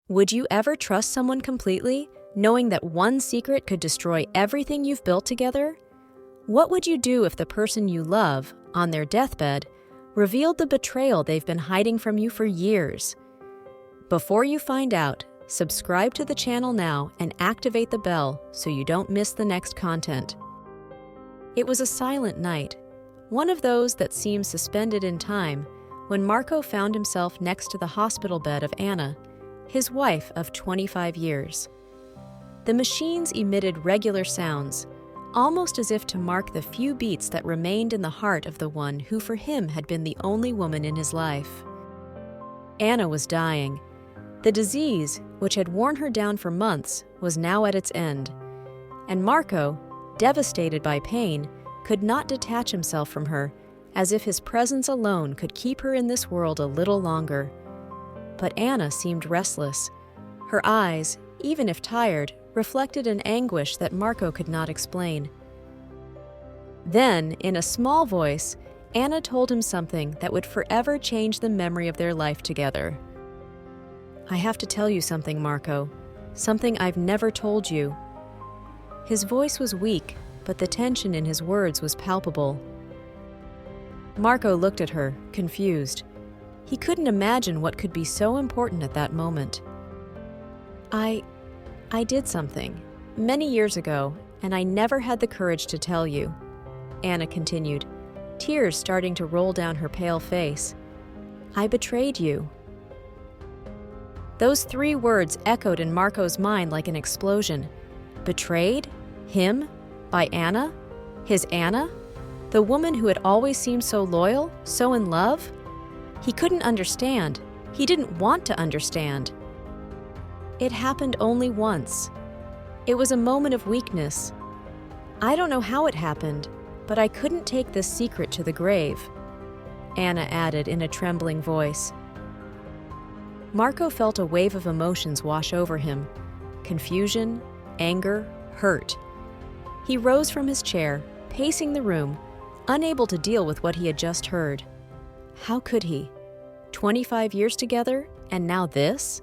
Would you ever trust someone completely, knowing that one secret could destroy everything you've built together? What would you do if the person you love, on their deathbed, revealed the betrayal they've been hiding from you for years? Before you find out, subscribe to the channel now and activate the bell so you don't miss the next content. It was a silent night, one of those that seem suspended in time, when Marco found himself next to the hospital bed of Anna, his wife of 25 years. The machines emitted regular sounds, almost as if to mark the few beats that remained in the heart of the one who for him had been the only woman in his life. Anna was dying. The disease, which had worn her down for months, was now at its end, and Marco, devastated by pain, could not detach himself from her, as if his presence alone could keep her in this world a little longer. But Anna seemed restless. Her eyes, even if tired, reflected an anguish that Marco could not explain. Then, in a small voice, Anna told him something that would forever change the memory of their life together. "I have to tell you something, Marco. Something I've never told you." His voice was weak, but the tension in his words was palpable. Marco looked at her, confused. He couldn't imagine what could be so important at that moment. I did something, many years ago, and I never had the courage to tell you," Anna continued, tears starting to roll down her pale face. "I betrayed you." Those 3 words echoed in Marco's mind like an explosion. Betrayed? Him? By Anna? His Anna? The woman who had always seemed so loyal, so in love? He couldn't understand. He didn't want to understand. It happened only once. It was a moment of weakness. "I don't know how it happened, but I couldn't take this secret to the grave," Anna added in a trembling voice. Marco felt a wave of emotions wash over him. Confusion, anger, hurt. He rose from his chair, pacing the room, unable to deal with what he had just heard. How could he? 25 years together, and now this?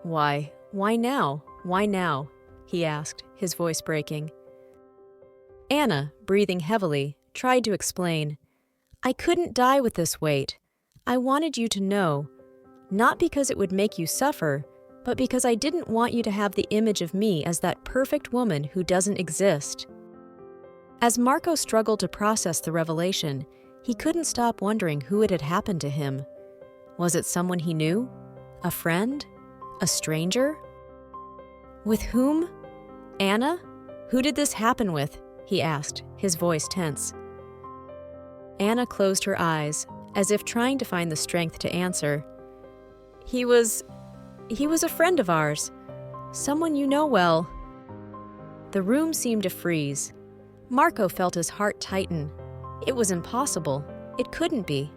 Why now? Why now?" he asked, his voice breaking. Anna, breathing heavily, tried to explain. "I couldn't die with this weight. I wanted you to know, not because it would make you suffer, but because I didn't want you to have the image of me as that perfect woman who doesn't exist." As Marco struggled to process the revelation, he couldn't stop wondering who it had happened to him. Was it someone he knew? A friend? A stranger? With whom? Anna? Who did this happen with? He asked, his voice tense. Anna closed her eyes, as if trying to find the strength to answer. He was a friend of ours. Someone you know well." The room seemed to freeze. Marco felt his heart tighten. It was impossible. It couldn't be.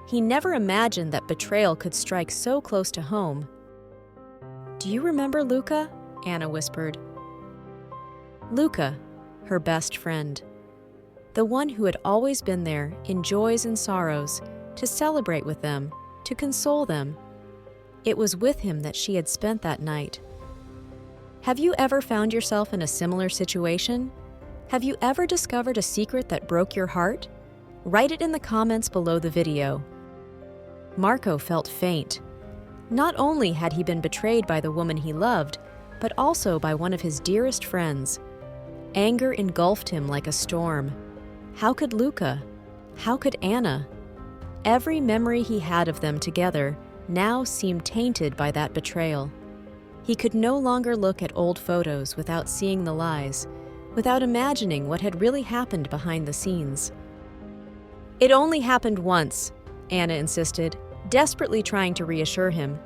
He never imagined that betrayal could strike so close to home. "Do you remember Luca?" Anna whispered. Luca, her best friend. The one who had always been there in joys and sorrows, to celebrate with them, to console them. It was with him that she had spent that night. Have you ever found yourself in a similar situation? Have you ever discovered a secret that broke your heart? Write it in the comments below the video. Marco felt faint. Not only had he been betrayed by the woman he loved, but also by one of his dearest friends. Anger engulfed him like a storm. How could Luca? How could Anna? Every memory he had of them together now seemed tainted by that betrayal. He could no longer look at old photos without seeing the lies, without imagining what had really happened behind the scenes. "It only happened once," Anna insisted, desperately trying to reassure him.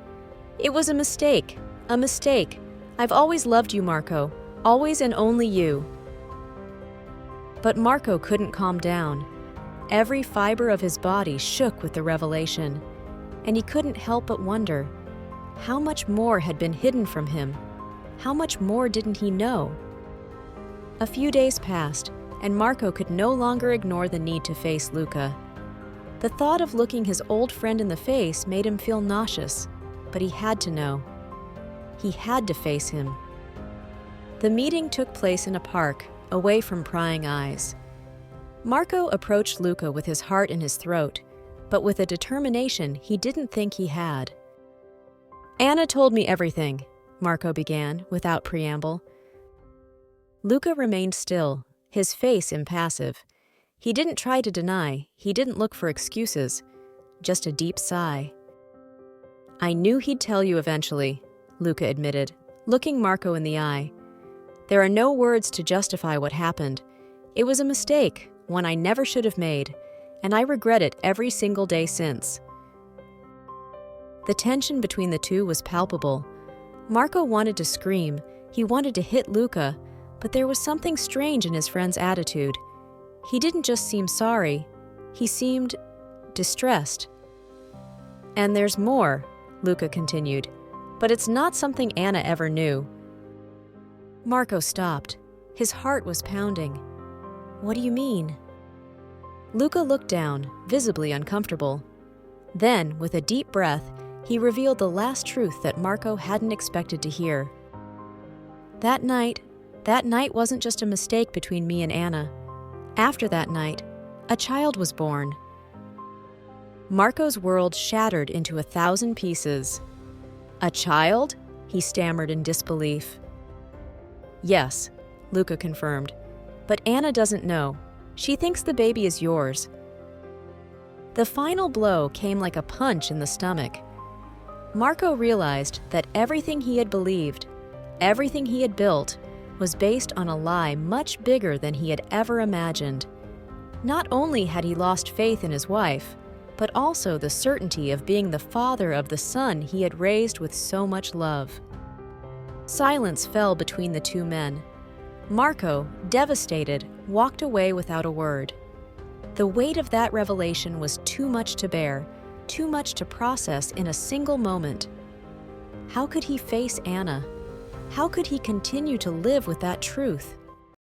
"It was a mistake, a mistake. I've always loved you, Marco, always and only you." But Marco couldn't calm down. Every fiber of his body shook with the revelation, and he couldn't help but wonder, how much more had been hidden from him? How much more didn't he know? A few days passed, and Marco could no longer ignore the need to face Luca. The thought of looking his old friend in the face made him feel nauseous, but he had to know. He had to face him. The meeting took place in a park, away from prying eyes. Marco approached Luca with his heart in his throat, but with a determination he didn't think he had. "Anna told me everything," Marco began, without preamble. Luca remained still, his face impassive. He didn't try to deny, he didn't look for excuses, just a deep sigh. "I knew he'd tell you eventually," Luca admitted, looking Marco in the eye. "There are no words to justify what happened. It was a mistake, one I never should have made, and I regret it every single day since." The tension between the two was palpable. Marco wanted to scream, he wanted to hit Luca, but there was something strange in his friend's attitude. He didn't just seem sorry, he seemed distressed. "And there's more," Luca continued, "but it's not something Anna ever knew." Marco stopped. His heart was pounding. "What do you mean?" Luca looked down, visibly uncomfortable. Then, with a deep breath, he revealed the last truth that Marco hadn't expected to hear. That night wasn't just a mistake between me and Anna. After that night, a child was born. Marco's world shattered into 1,000 pieces. "A child?" he stammered in disbelief. "Yes," Luca confirmed, "but Anna doesn't know. She thinks the baby is yours." The final blow came like a punch in the stomach. Marco realized that everything he had believed, everything he had built, was based on a lie much bigger than he had ever imagined. Not only had he lost faith in his wife, but also the certainty of being the father of the son he had raised with so much love. Silence fell between the two men. Marco, devastated, walked away without a word. The weight of that revelation was too much to bear, too much to process in a single moment. How could he face Anna? How could he continue to live with that truth?